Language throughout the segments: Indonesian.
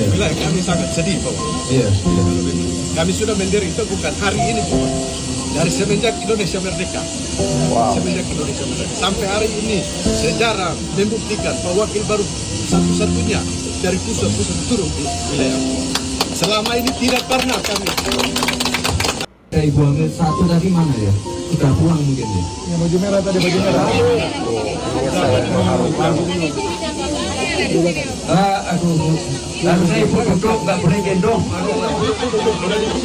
Bila kami sangat sedih, Pak. Iya. Kami sudah menderita bukan hari ini, Pak. Dari semenjak Indonesia merdeka. Semenjak Indonesia merdeka. Sampai hari ini sejarah membuktikan bahwa wakil baru satu-satunya dari pusat-pusat turun di wilayah. Selama ini tidak pernah kami. Ibu hamil satu tadi mana ya? Sudah pulang mungkin ya? Yang baju merah tadi, baju merah. Aduh, harusnya ibu duduk, nggak boleh gendong.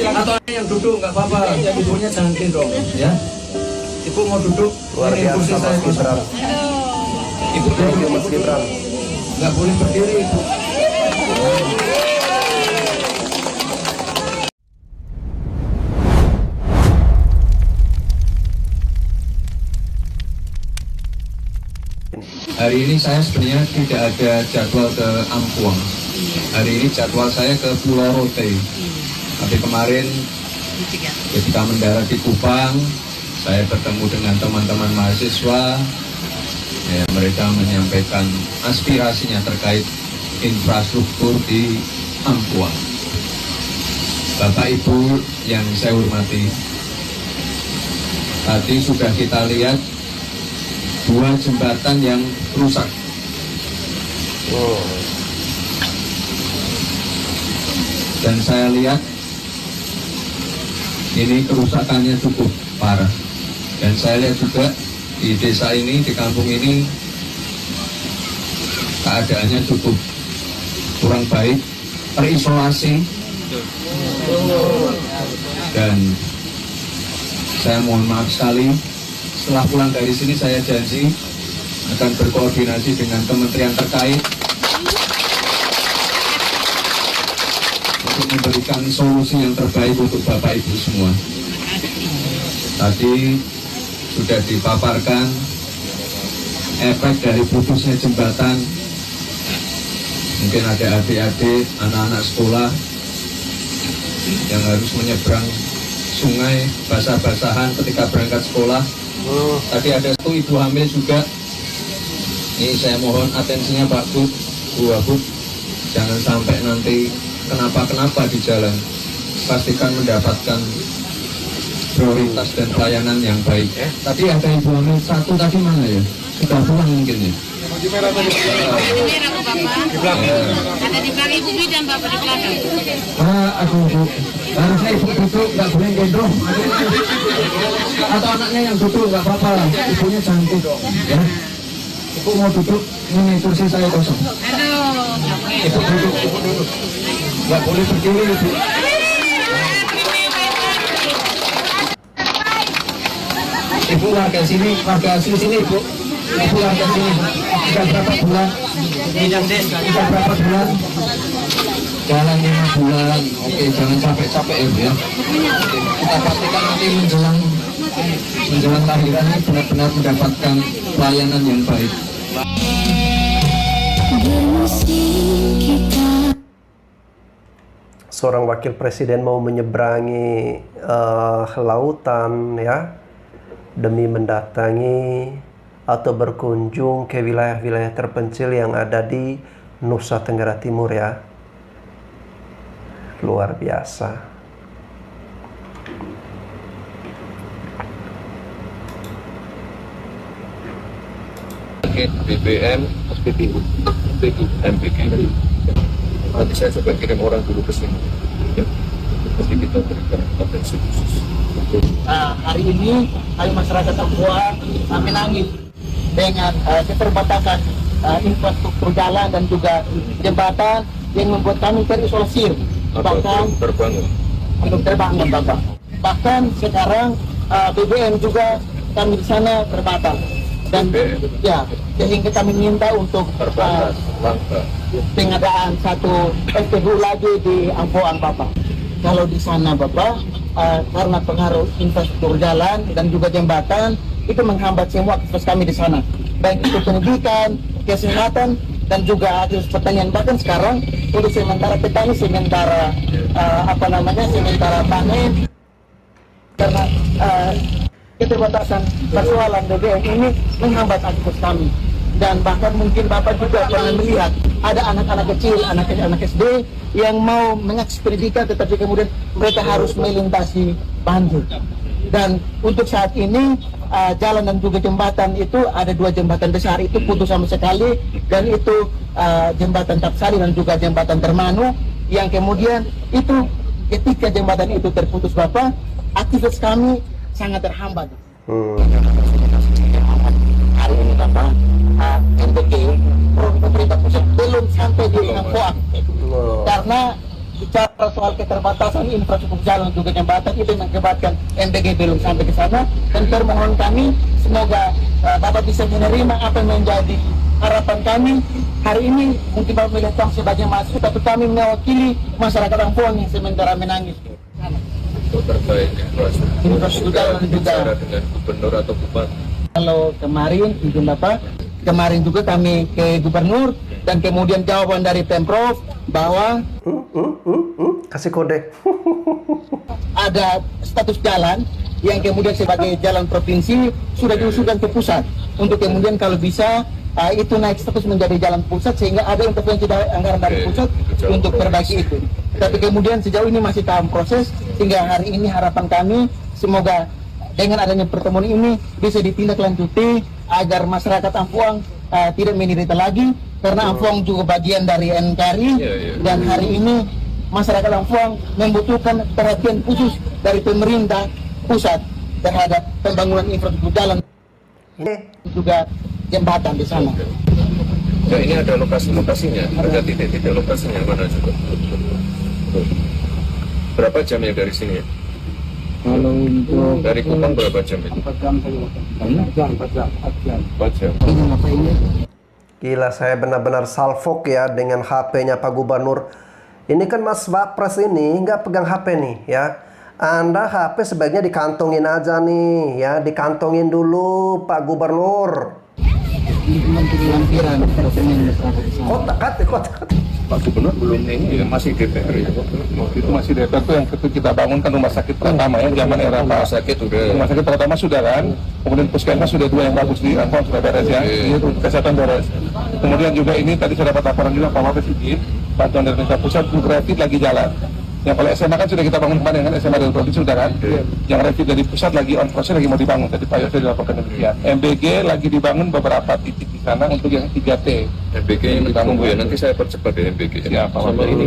Atau yang duduk nggak apa-apa, ibunya jangan gendong, ya. Ibu mau duduk, luar biasa Mas Gibran. Ibu duduk, Mas Gibran. Nggak boleh berdiri, ibu. Hari ini saya sebenarnya tidak ada jadwal ke Ampuang. Hari ini jadwal saya ke Pulau Rote. Tapi kemarin ketika mendarat di Kupang, saya bertemu dengan teman-teman mahasiswa. Ya, mereka menyampaikan aspirasinya terkait infrastruktur di Ampuang. Bapak Ibu yang saya hormati, tadi sudah kita lihat dua jembatan yang rusak. Dan saya lihat ini kerusakannya cukup parah. Dan saya lihat juga di desa ini, di kampung ini, keadaannya cukup kurang baik, terisolasi. Dan saya mohon maaf sekali, setelah pulang dari sini saya janji akan berkoordinasi dengan kementerian terkait untuk memberikan solusi yang terbaik untuk Bapak Ibu semua. Tadi sudah dipaparkan efek dari putusnya jembatan. Mungkin ada adik-adik, anak-anak sekolah yang harus menyeberang sungai basah-basahan ketika berangkat sekolah. Tadi ada satu ibu hamil juga. Ini saya mohon atensinya Pak Bud, Bu Abud, jangan sampai nanti kenapa-kenapa di jalan. Pastikan mendapatkan prioritas dan pelayanan yang baik. Tadi ada ibu hamil satu tadi mana ya? Sudah pulang mungkin ya? Baju merah tadi. Baju merah kok Bapak. Di belakang. Ada di belakang Ibu Bidan Bapak di belakang. Aduh, Bu. Harusnya ibu duduk, nggak boleh gendong. Atau anaknya yang duduk, nggak apa-apa. Ibunya jangan duduk, ya. Ibu mau duduk, ini kursi saya kosong. Aduh, Ibu duduk, ibu duduk. Nggak boleh berdiri, Ibu. Ibu warga sini, warga asli sini, Ibu. Ibu warga sini. Sudah berapa bulan? Sudah berapa bulan? Jalan 5 bulan. Oke, jangan capek-capek ya, Bu ya. Oke, kita pastikan nanti menjelang lahiran ini benar-benar mendapatkan pelayanan yang baik. Seorang wakil presiden mau menyeberangi lautan ya, demi mendatangi atau berkunjung ke wilayah-wilayah terpencil yang ada di Nusa Tenggara Timur ya. Luar biasa. BBM, SPBU, PU, MPG. Nanti saya coba kirim orang dulu ke sini. Ya. Nanti kita berikan atensi khusus. Hari ini kami masyarakat Ampuang menangis dengan keterbatasan infrastruktur jalan dan juga jembatan yang membuat kami terisolasi. Bahkan untuk terbangun Bapak. Bahkan sekarang BBM juga kami di sana terbatas. Dan ya, sehingga kami minta untuk pengadaan satu SPBU lagi di Ampuang Bapak. Kalau di sana Bapak, karena pengaruh infrastruktur jalan dan juga jembatan, itu menghambat semua aktivitas kami di sana. Baik itu pendidikan, kesehatan, dan juga aktivitas pertanian. Bahkan sekarang, untuk sementara petani, sementara sementara panen, karena keterbatasan persoalan BBM ini menghambat aktivitas kami. Dan bahkan mungkin Bapak juga pernah melihat ada anak-anak kecil, anak SD yang mau mengakses pendidikan tetapi kemudian mereka harus melintasi banjir. Dan untuk saat ini jalan dan juga jembatan itu ada 2 jembatan besar itu putus sama sekali, dan itu jembatan Tapsari dan juga jembatan Termanu yang kemudian itu ketika jembatan itu terputus Bapak, aktivitas kami sangat terhambat. Hari ini Bapak, MBG pemerintah pusat belum sampai di Ampoang karena bicara soal keterbatasan infrastruktur jalan juga jembatan itu mengakibatkan MBG belum sampai ke sana, dan permohonan kami semoga Bapak bisa menerima apa yang menjadi harapan kami hari ini. Mungkin Bapak melihat kami sebagai mahasiswa, tapi kami mewakili masyarakat Ampoang yang sementara menangis. Terkait Infrastruktur jalan juga dengan gubernur atau bupati. Kalau kemarin, izin Bapak, kemarin juga kami ke gubernur dan kemudian jawaban dari Pemprov bahwa kasih kode. ada status jalan yang kemudian sebagai jalan provinsi sudah diusulkan ke pusat untuk kemudian kalau bisa itu naik status menjadi jalan pusat sehingga ada intervensi dari anggaran dari pusat untuk perbaiki itu. Tapi kemudian sejauh ini masih dalam proses, sehingga hari ini harapan kami semoga dengan adanya pertemuan ini bisa ditindaklanjuti agar masyarakat Ampoang tidak menderita lagi, karena Ampoang juga bagian dari NKRI dan hari ini masyarakat Ampoang membutuhkan perhatian khusus dari pemerintah pusat terhadap pembangunan infrastruktur jalan juga jembatan di sana. Ya, ini ada lokasinya, ada titik-titik lokasinya mana juga. Berapa jam ya dari sini? Kalau untuk Dari Kupang berapa jam itu? 4 jam saja. 4 jam. Gila, saya benar-benar salfok ya dengan HP-nya Pak Gubernur. Ini kan Mas Wapres ini nggak pegang HP nih ya. Anda HP sebaiknya dikantongin aja nih ya, dikantongin dulu Pak Gubernur. Kotak. Pak Gubernur belum ini ya, masih DPR ya. Waktu itu masih DPR tuh yang kita bangunkan rumah sakit pertama ya, zaman era Pak. Rumah sakit pertama sudah kan, kemudian puskesmas sudah 2 yang bagus di Ampoang sudah beres ya, kesehatan beres. Kemudian juga ini tadi saya dapat laporan juga Pak Wapres izin, bantuan dari pemerintah pusat, rapid lagi jalan. Yang kalau SMA kan sudah kita bangun kemarin kan, SMA dari provinsi sudah kan. Yang rapid dari pusat lagi on proses, lagi mau dibangun. Tadi Pak Yosef dilaporkan demikian. MBG lagi dibangun beberapa titik di sana untuk yang 3T. MBG yang ditanggung ya, nanti saya percepat ya MBG. Ya, Pak Sama ini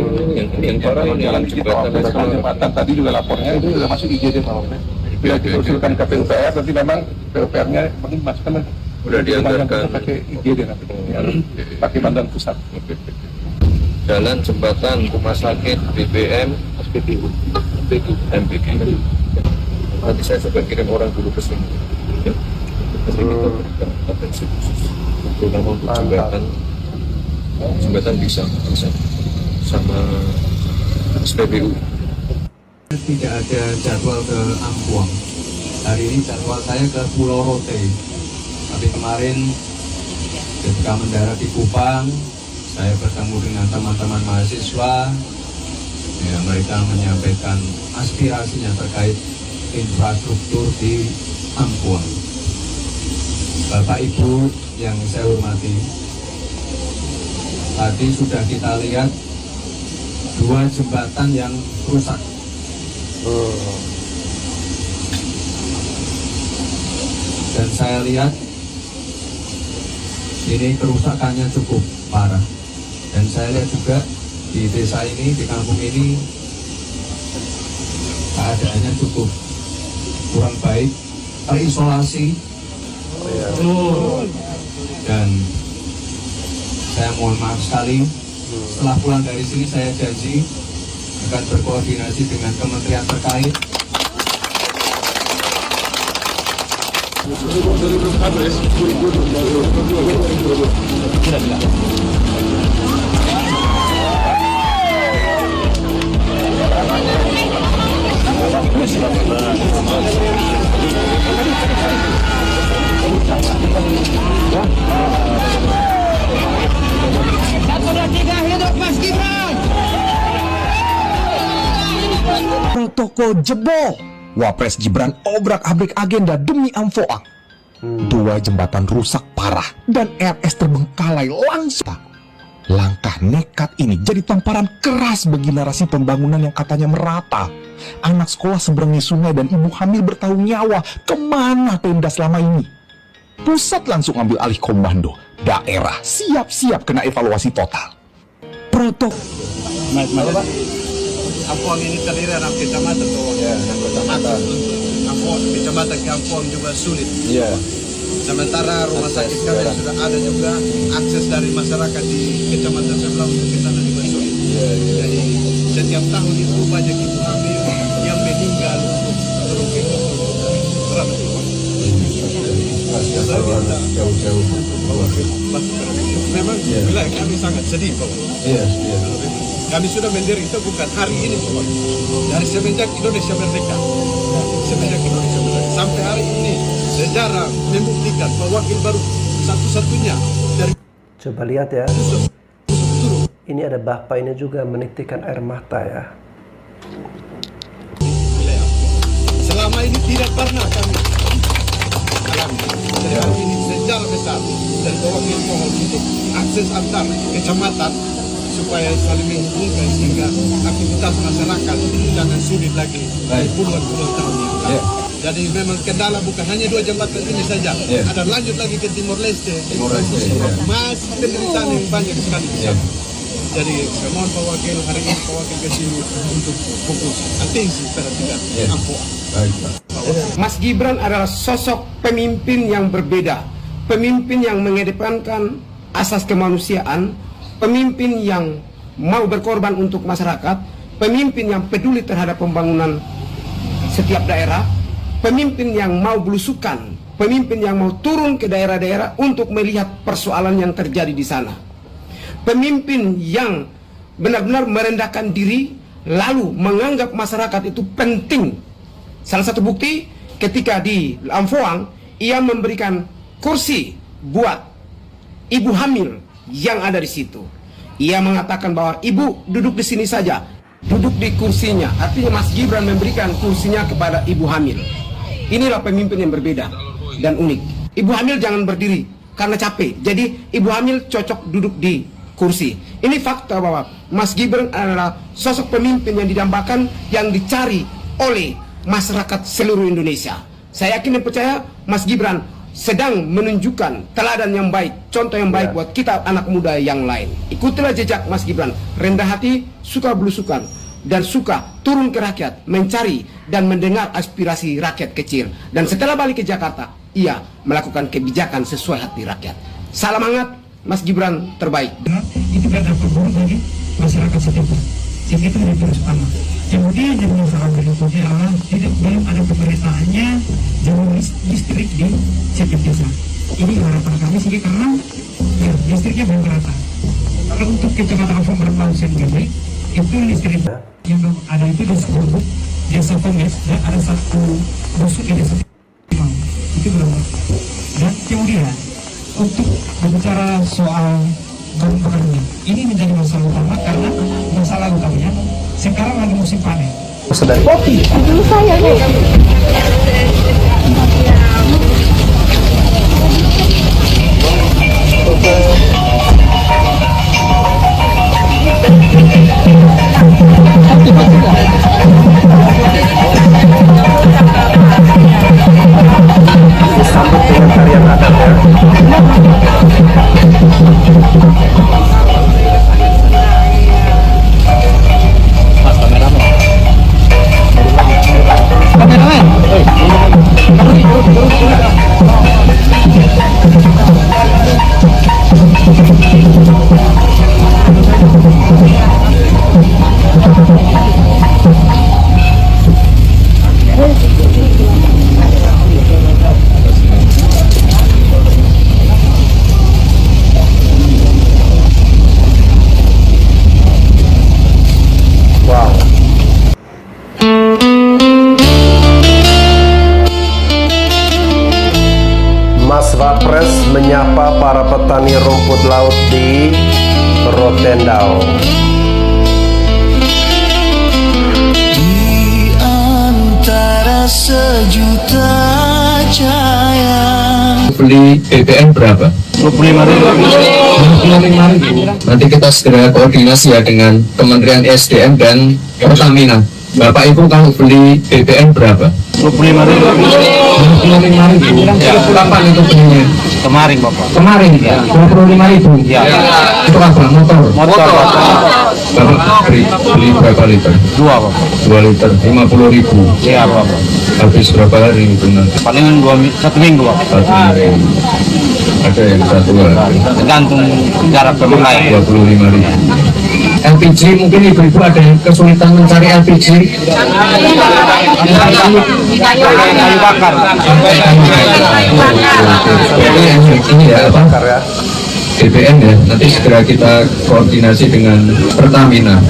yang parah ini jalan jembatan tadi juga lapornya itu sudah masuk IGD Pak Wapres. Bila kita usulkan ke PUPR, nanti memang PUPR-nya masukkan udah dianggarkan pakai IGD nanti, pakai bantuan pusat. Jalan, jembatan, rumah sakit, BBM, SPBU, MBG. Nanti saya coba kirim orang dulu ke sini. Nanti kita berikan atensi khusus. Terutama untuk jembatan bisa sama SPBU. Tidak ada jadwal ke Ampoang. Hari ini jadwal saya ke Pulau Rote. Tapi kemarin ketika mendarat di Kupang, saya bertemu dengan teman-teman mahasiswa. Ya, mereka menyampaikan aspirasinya terkait infrastruktur di Ampoang. Bapak Ibu yang saya hormati, tadi sudah kita lihat 2 jembatan yang rusak. Dan saya lihat ini kerusakannya cukup parah. Dan saya lihat juga di desa ini, di kampung ini, keadaannya cukup kurang baik, terisolasi. Dan saya mohon maaf sekali, setelah pulang dari sini saya janji akan berkoordinasi dengan kementerian terkait. Protokol jebol, Wapres Gibran obrak-abrik agenda demi Ampoang. Dua jembatan rusak parah dan RS terbengkalai langsung. Langkah nekat ini jadi tamparan keras bagi narasi pembangunan yang katanya merata. Anak sekolah seberangi sungai dan ibu hamil bertaruh nyawa. Kemana Pemda selama ini? Pusat langsung ambil alih komando. Daerah siap-siap kena evaluasi total. Protokol. Ampuang ini terdiri dari kecamatan tuh. Ya, kecamatan. Ampuang, kecamatan ke Ampuang juga sulit. Iya. Sementara rumah sakit kami sudah ada juga, akses dari masyarakat di kecamatan sebelah untuk ke sana juga sulit. Jadi setiap tahun itu banyak ibu hamil yang meninggal untuk turun ke berat. Jauh-jauh. Memang wilayah kami sangat sedih, Pak. Iya. Kami sudah menderita bukan hari ini, Pak. Dari semenjak Indonesia merdeka. Sampai hari ini sejarah membuktikan bahwa wakil baru satu-satunya dari. Coba lihat ya. Ini ada bapak ini juga menitikkan air mata ya. Selama ini tidak pernah kami alami. Jadi hari ini sejarah besar dari wakil mohon untuk akses antar kecamatan supaya saling menghubungkan sehingga aktivitas masyarakat jangan sulit lagi puluhan tahun yang lalu. Jadi memang kendala bukan hanya dua jembatan ini saja, ada lanjut lagi ke Timor Leste, masih penderitaan yang banyak sekali. Jadi saya mohon Pak Wakil hari ini Pak Wakil ke sini untuk fokus atensi perhatian Ampuang. Mas Gibran adalah sosok pemimpin yang berbeda, pemimpin yang mengedepankan asas kemanusiaan, pemimpin yang mau berkorban untuk masyarakat, pemimpin yang peduli terhadap pembangunan setiap daerah, pemimpin yang mau belusukan, pemimpin yang mau turun ke daerah-daerah untuk melihat persoalan yang terjadi di sana. Pemimpin yang benar-benar merendahkan diri, lalu menganggap masyarakat itu penting. Salah satu bukti ketika di Ampuang, ia memberikan kursi buat ibu hamil yang ada di situ. Ia mengatakan bahwa ibu duduk di sini saja, duduk di kursinya. Artinya Mas Gibran memberikan kursinya kepada ibu hamil. Inilah pemimpin yang berbeda dan unik. Ibu hamil jangan berdiri karena capek. Jadi ibu hamil cocok duduk di kursi. Ini fakta bahwa Mas Gibran adalah sosok pemimpin yang didambakan, yang dicari oleh masyarakat seluruh Indonesia. Saya yakin dan percaya Mas Gibran sedang menunjukkan teladan yang baik, contoh yang baik buat kita anak muda yang lain. Ikutilah jejak Mas Gibran, rendah hati, suka belusukan, dan suka turun ke rakyat, mencari dan mendengar aspirasi rakyat kecil. Dan setelah balik ke Jakarta, ia melakukan kebijakan sesuai hati rakyat. Salam hangat, Mas Gibran terbaik. Itu berdampak buruk bagi masyarakat setempat. Sehingga itu menjadi persoalan. Kemudian yang masalah berikutnya adalah belum ada pemerintahnya jalur listrik di setiap desa. Ini harapan kami sih karena listriknya belum merata. Kalau untuk kecamatan Ampuang Merembang sendiri itu listrik yang ada itu di seluruh desa Komes dan ada satu busuk di desa Timang. Itu belum. Dan kemudian untuk berbicara soal bahan ini menjadi masalah utama karena masalah utamanya sekarang lagi musim panen. Kopi. Dulu saya nih. Disambut dengan tarian adat ya. Mas Wapres menyapa para petani rumput laut di Rotendao. Di antara sejuta cahaya beli BBM berapa? 25.000. Nanti kita segera koordinasi ya dengan Kementerian SDM dan Pertamina. Bapak Ibu kalau beli BBM berapa? 25.000. Kapan itu belinya? Kemarin Bapak. Kemarin ya. 25.000. Ya. Itu apa? Motor. Bapak beli berapa liter? 2 Bapak. 2 liter, 50.000. Iya Bapak. Habis berapa hari itu nanti? Palingan 1 minggu Bapak. 1 minggu. Ada yang 1 hari. Tergantung jarak pemakaian. 25.000. LPG mungkin ibu-ibu ada yang kesulitan mencari LPG. Kayu bakar. Ini ya apa? BBM ya. Nanti segera kita koordinasi dengan Pertamina.